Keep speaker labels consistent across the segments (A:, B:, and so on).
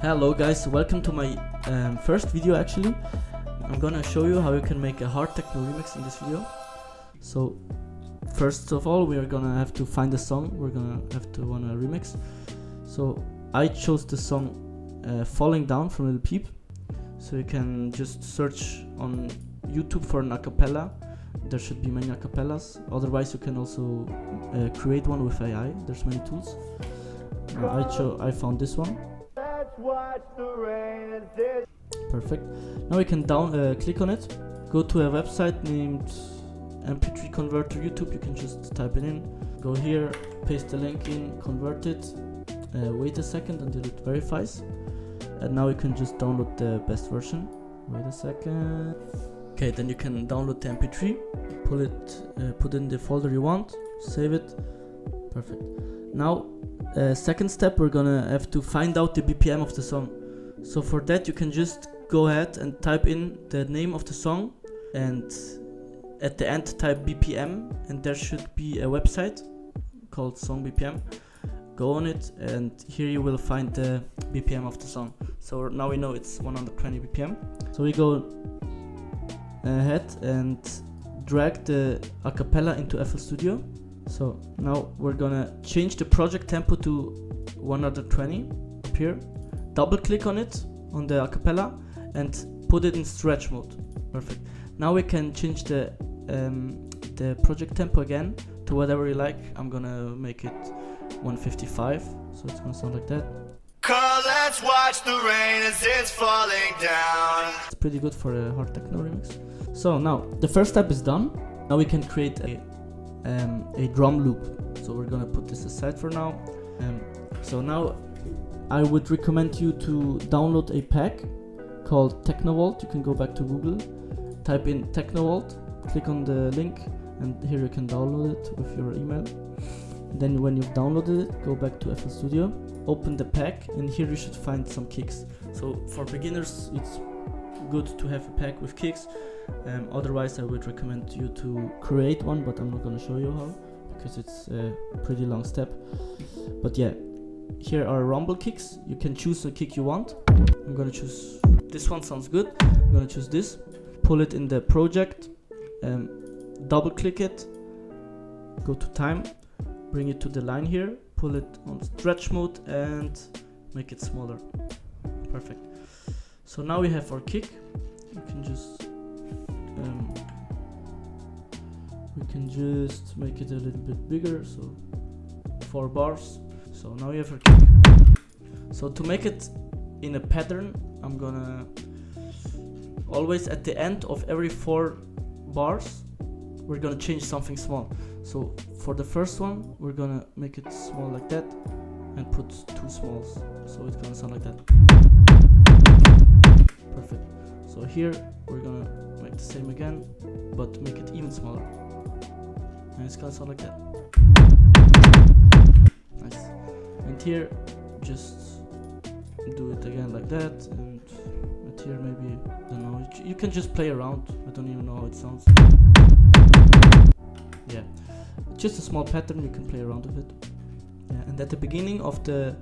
A: Hello guys, welcome to my first video actually. I'm gonna show you how you can make a Hardtechno remix in this video. So first of all we are gonna have to find a song we're gonna have to wanna remix. So I chose the song Falling Down from Lil Peep. So you can just search on YouTube for an acapella. There should be many acapellas. Otherwise you can also create one with AI. There's many tools. I found this one. Perfect. Now we can click on it. Go to a website named MP3 Converter YouTube. You can just type it in. Go here, paste the link in, convert it. Wait a second until it verifies. And now you can just download the best version. Wait a second. Okay, then you can download the MP3, pull it, put in the folder you want, save it. Perfect. Now, second step, we're gonna have to find out the BPM of the song. So for that, you can just go ahead and type in the name of the song, and at the end type BPM, and there should be a website called Song BPM. Go on it, and here you will find the BPM of the song. So now we know it's 120 BPM. So we go ahead and drag the acapella into FL Studio. So now we're gonna change the project tempo to 120 up here. Double click on it, on the acapella, and put it in stretch mode. Perfect. Now we can change the project tempo again to whatever you like. I'm gonna make it 155, so it's gonna sound like that.
B: Let's watch the rain as it's falling down.
A: It's pretty good for a Hardtechno remix. So now the first step is done. Now we can create a drum loop. So we're gonna put this aside for now. So now I would recommend you to download a pack called Teknovault. You can go back to Google, type in Teknovault, click on the link, and here you can download it with your email. Then when you've downloaded it, go back to FL Studio, open the pack, and here you should find some kicks. So for beginners, it's good to have a pack with kicks. Otherwise, I would recommend you to create one, but I'm not going to show you how, because it's a pretty long step. But yeah, here are rumble kicks. You can choose a kick you want. I'm going to choose this one, sounds good. I'm going to choose this, pull it in the project, double click it, go to time, bring it to the line here, pull it on stretch mode and make it smaller. Perfect. So now we have our kick. We can just make it a little bit bigger, so 4 bars. So now we have our kick. So to make it in a pattern, I'm gonna always at the end of every 4 bars, we're gonna change something small. So for the first one, we're gonna make it small like that and put 2 smalls. So it's gonna sound like that. Perfect. So here we're gonna make the same again, but make it even smaller. And it's gonna sound like that. Nice. And here, just do it again like that, and here maybe, I don't know, you can just play around. I don't even know how it sounds. Yeah, just a small pattern, you can play around with it. Yeah, and at the beginning of the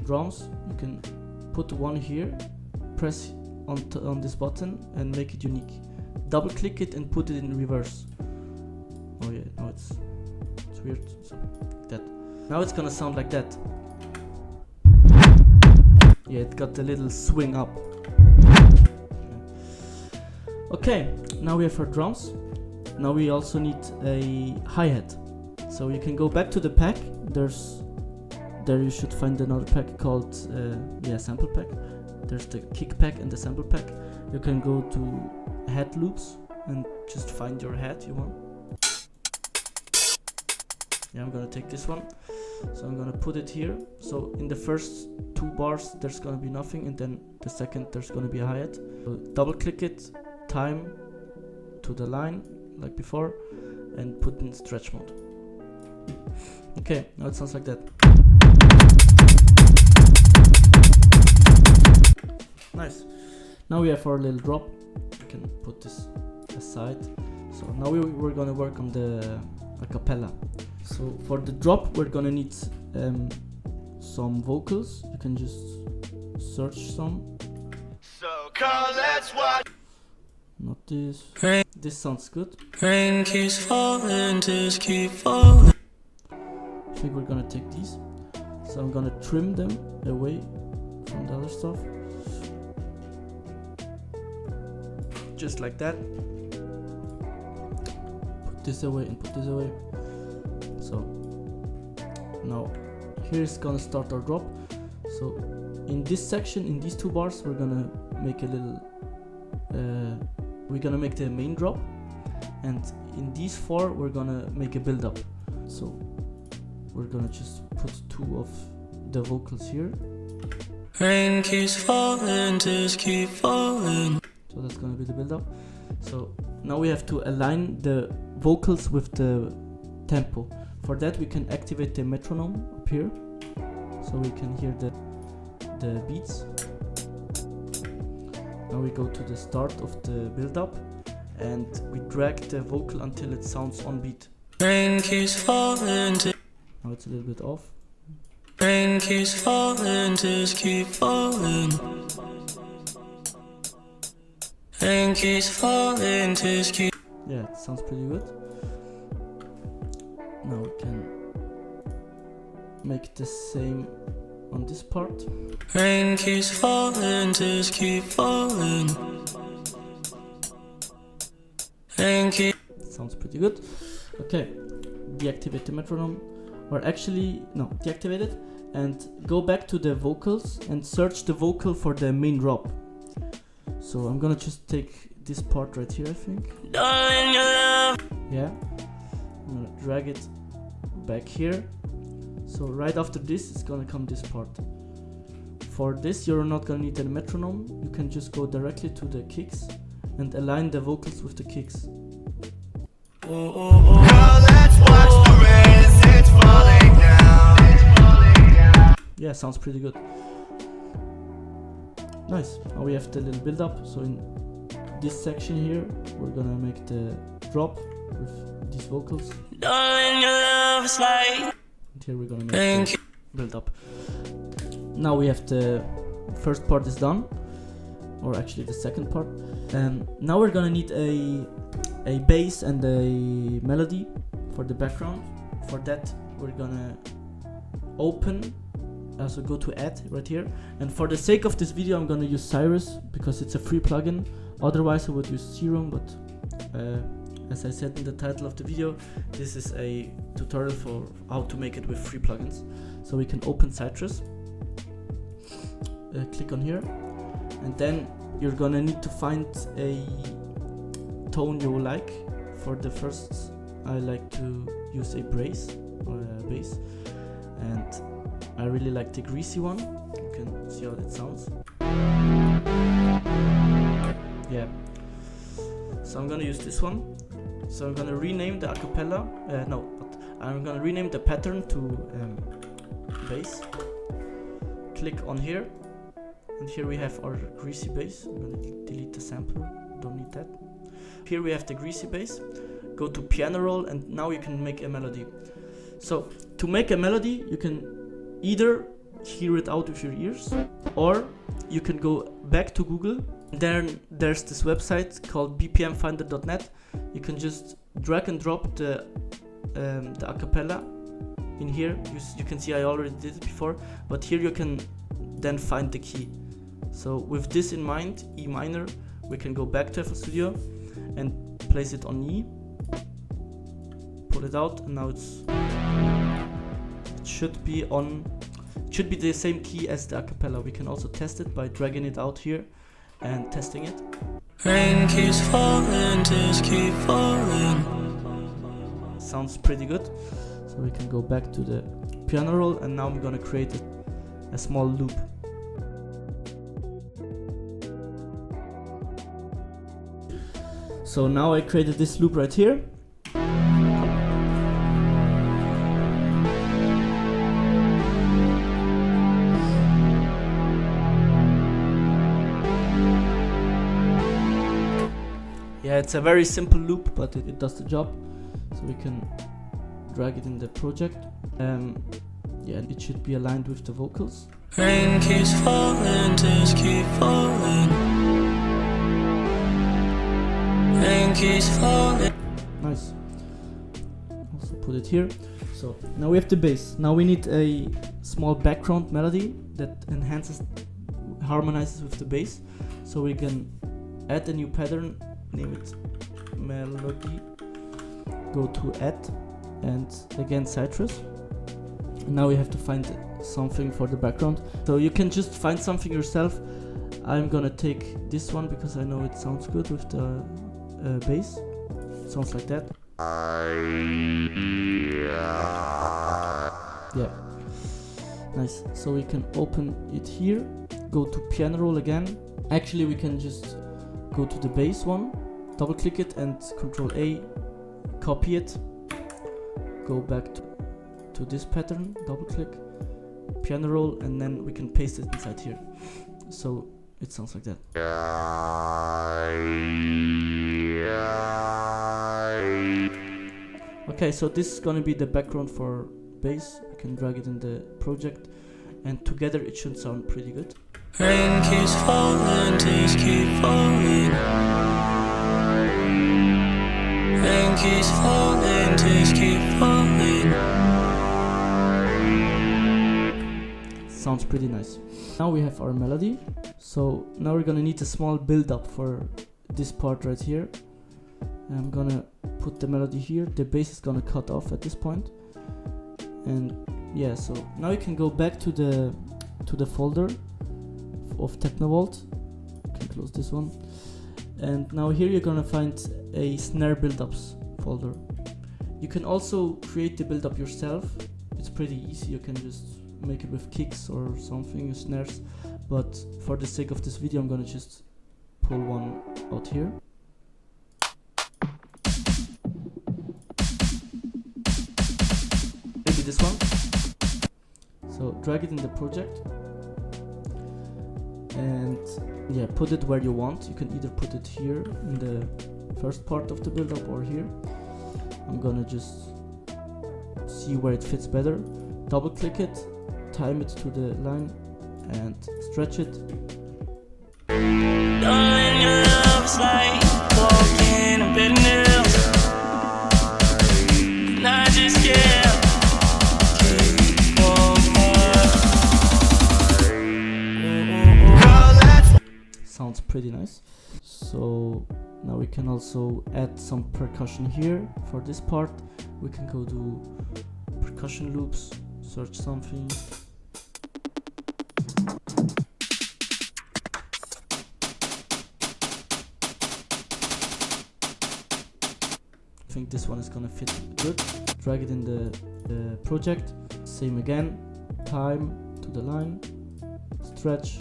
A: drums, you can put one here, press on this button and make it unique. Double click it and put it in reverse. Oh yeah, no, it's weird. So like that. Now it's gonna sound like that. Yeah, it got a little swing up. Okay, now we have our drums. Now we also need a hi-hat. So you can go back to the pack. There you should find another pack called sample pack. There's the kick pack and the sample pack. You can go to hat loops and just find your hat you want. Yeah, I'm gonna take this one. So I'm gonna put it here. So in the first 2 bars there's gonna be nothing, and then the second there's gonna be a hi-hat. So double click it, time to the line like before, and put in stretch mode. Okay, now it sounds like that. Nice. Now we have our little drop. We can put this aside. So now we're gonna work on the acapella. So for the drop we're gonna need some vocals. You can just search some.
B: So come, let's watch.
A: Not this. This sounds good.
C: Rain keeps falling, just keep falling.
A: I think we're gonna take these. So I'm gonna trim them away from the other stuff. Just like that. Put this away and put this away. So now here's gonna start our drop. So in this section, in these two bars, we're gonna make a little we're gonna make the main drop, and in these four we're gonna make a build up. So we're gonna just put two of the vocals here.
C: Rain keeps falling, just keep falling.
A: So that's gonna be the build up. So now we have to align the vocals with the tempo. For that we can activate the metronome up here, so we can hear the beats. Now we go to the start of the build up and we drag the vocal until it sounds on beat.
C: Rain keeps falling,
A: Now it's a little bit off.
C: rain keeps falling, just keep falling. Rain keeps falling, just keep.
A: Yeah, it sounds pretty good. Now we can make the same on this part.
C: Rain keeps falling, just keep falling. Rain keep.
A: Sounds pretty good. Okay, deactivate the metronome, or actually no, deactivate it and go back to the vocals and search the vocal for the main drop. So I'm gonna just take this part right here, I think.
C: Darling, your love.
A: Yeah, I'm gonna drag it back here. So right after this is gonna come this part. For this you're not gonna need a metronome. You can just go directly to the kicks and align the vocals with the kicks.
B: Now let's watch the rain as it's falling down.
A: Yeah, sounds pretty good. Nice. Now we have the little build up. So in this section here, we're gonna make the drop with these vocals.
C: Darling, your love is like.
A: And here we're gonna make the build up. Now we have the first part is done, or actually the second part. Now we're gonna need a bass and a melody for the background. For that we're gonna open, also go to add right here, and for the sake of this video I'm gonna use Sytrus because it's a free plugin. Otherwise I would use Serum, but as I said in the title of the video, this is a tutorial for how to make it with free plugins. So we can open Sytrus, click on here, and then you're gonna need to find a tone you like. For the first, I like to use a brass or a bass, and I really like the greasy one. You can see how it sounds. Yeah. So I'm gonna use this one. So I'm gonna rename the acapella. I'm gonna rename the pattern to bass. Click on here, and here we have our greasy bass. I'm gonna delete the sample. Don't need that. Here we have the greasy bass. Go to piano roll, and now you can make a melody. So to make a melody, you can either hear it out with your ears, or you can go back to Google. Then there's this website called bpmfinder.net. You can just drag and drop the acapella in here. You can see I already did it before, but here you can then find the key. So with this in mind, E minor, we can go back to FL Studio and place it on E, pull it out, and now it should be the same key as the acapella. We can also test it by dragging it out here and testing it.
C: Rain keeps falling, just keep falling.
A: Sounds pretty good. So we can go back to the piano roll, and now I'm gonna create a small loop. So now I created this loop right here. Yeah, it's a very simple loop, but it does the job. So we can drag it in the project. Yeah, it should be aligned with the vocals.
C: Rain keeps falling, tears keep falling. Rain keeps falling.
A: Nice. Also put it here. So now we have the bass. Now we need a small background melody that harmonizes with the bass. So we can add a new pattern, name it melody, go to add, and again Sytrus. And now we have to find something for the background. So you can just find something yourself. I'm gonna take this one because I know it sounds good with the bass. It sounds like that. Yeah, nice. So we can open it here, go to piano roll again. Actually we can just go to the bass one, double click it and Control A, copy it, go back to this pattern, double click, piano roll, and then we can paste it inside here. So it sounds like that. Okay, so this is gonna be the background for bass. You can drag it in the project and together it should sound pretty good.
C: Rain keeps falling, tears keep falling. Rain keeps falling, tears keep falling.
A: Sounds pretty nice. Now we have our melody. So now we're gonna need a small build up for this part right here. I'm gonna put the melody here. The bass is gonna cut off at this point. And yeah, so now you can go back to the folder of Teknovault. You can close this one. And now here you're gonna find a snare buildups folder. You can also create the buildup yourself. It's pretty easy. You can just make it with kicks or something, snares. But for the sake of this video, I'm gonna just pull one out here. Maybe this one. So drag it in the project. And yeah, put it where you want. You can either put it here in the first part of the build-up or here. I'm gonna just see where it fits better. Double click it, time it to the line and stretch it.
C: Darling, your love's like walking a bit nails. And I just can't keep on
A: Sounds pretty nice. So now we can also add some percussion here. For this part we can go to percussion loops, search something. I think this one is gonna fit good. Drag it in the project. Same again. Time to the line. Stretch.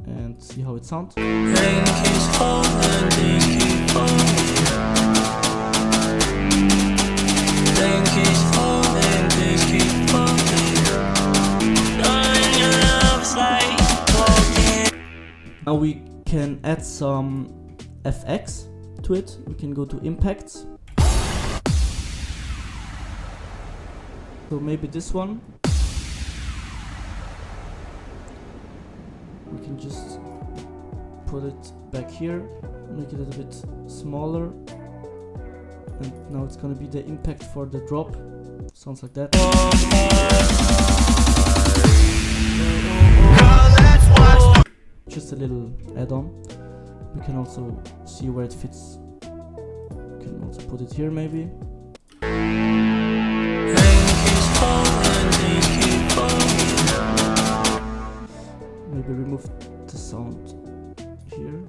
A: And see how it sounds.
C: Rain keeps falling, tears keep falling. Rain keeps falling, tears keep falling. Darling, your love's like walking.
A: Now we can add some FX to it. We can go to impacts. So maybe this one. We can just put it back here, make it a little bit smaller, and now it's gonna be the impact for the drop. Sounds like that. Just a little add-on. We can also see where it fits. We can also put it here maybe. Maybe remove the sound here.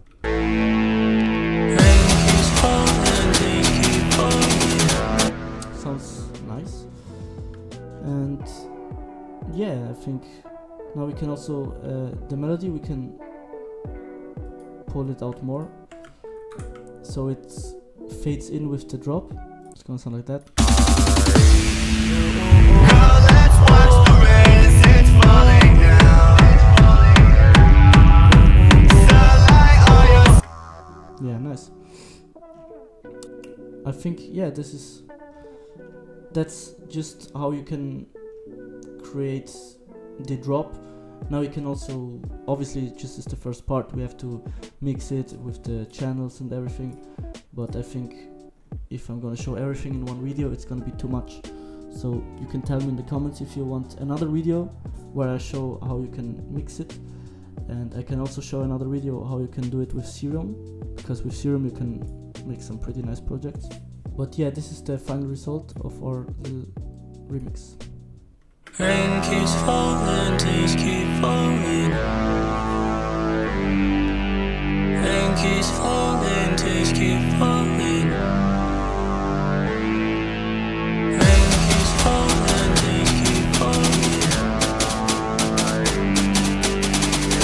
A: Sounds nice. And yeah, I think now we can also the melody, we can pull it out more so it fades in with the drop. It's gonna sound like that. Yeah, nice. I think, yeah, that's just how you can create the drop. Now you can also, obviously just is the first part, we have to mix it with the channels and everything, but I think if I'm gonna show everything in one video it's gonna be too much. So you can tell me in the comments if you want another video where I show how you can mix it, and I can also show another video how you can do it with Serum, because with Serum you can make some pretty nice projects. But yeah, this is the final result of our little remix.
C: Rain keeps falling, tears keep falling. Rain keeps falling, tears keep falling. Rain keeps falling, tears keep falling.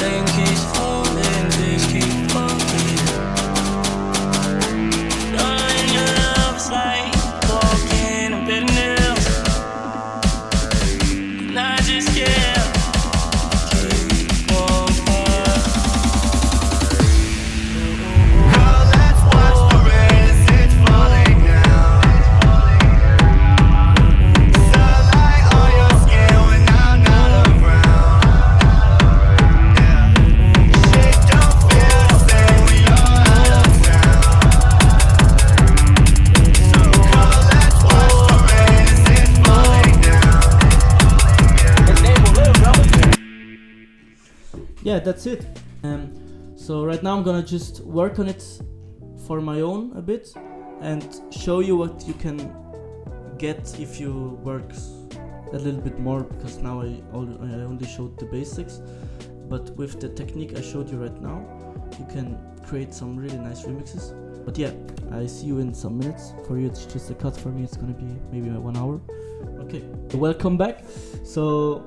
C: Rain keeps falling, tears keep falling. Darling, your love's like walking a bit new.
A: Yeah, that's it. So right now I'm gonna just work on it for my own a bit and show you what you can get if you work a little bit more, because now I only showed the basics, but with the technique I showed you right now you can create some really nice remixes. But yeah, I see you in some minutes. For you it's just a cut, for me it's gonna be maybe 1 hour. Okay, welcome back. So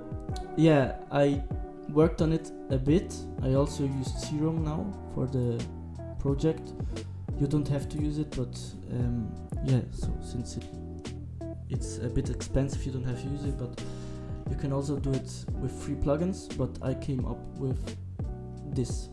A: yeah, I worked on it a bit. I also used Serum now for the project. You don't have to use it, but yeah, so since it's a bit expensive you don't have to use it, but you can also do it with free plugins, but I came up with this.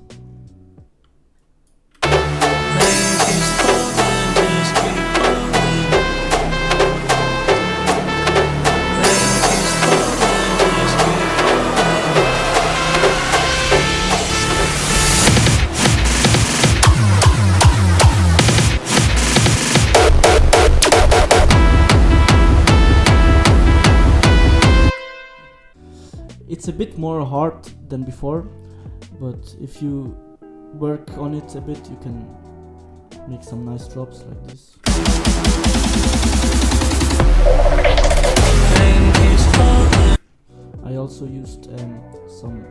A: It's a bit more hard than before, but if you work on it a bit you can make some nice drops like this. I also used some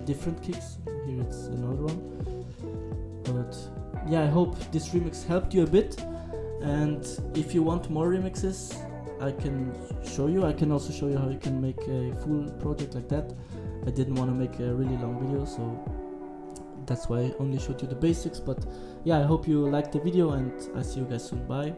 A: different kicks. Here it's another one. But yeah, I hope this remix helped you a bit, and if you want more remixes I can show you. I can also show you how you can make a full project like that. I didn't want to make a really long video, so that's why I only showed you the basics. But yeah, I hope you liked the video and I see you guys soon. Bye.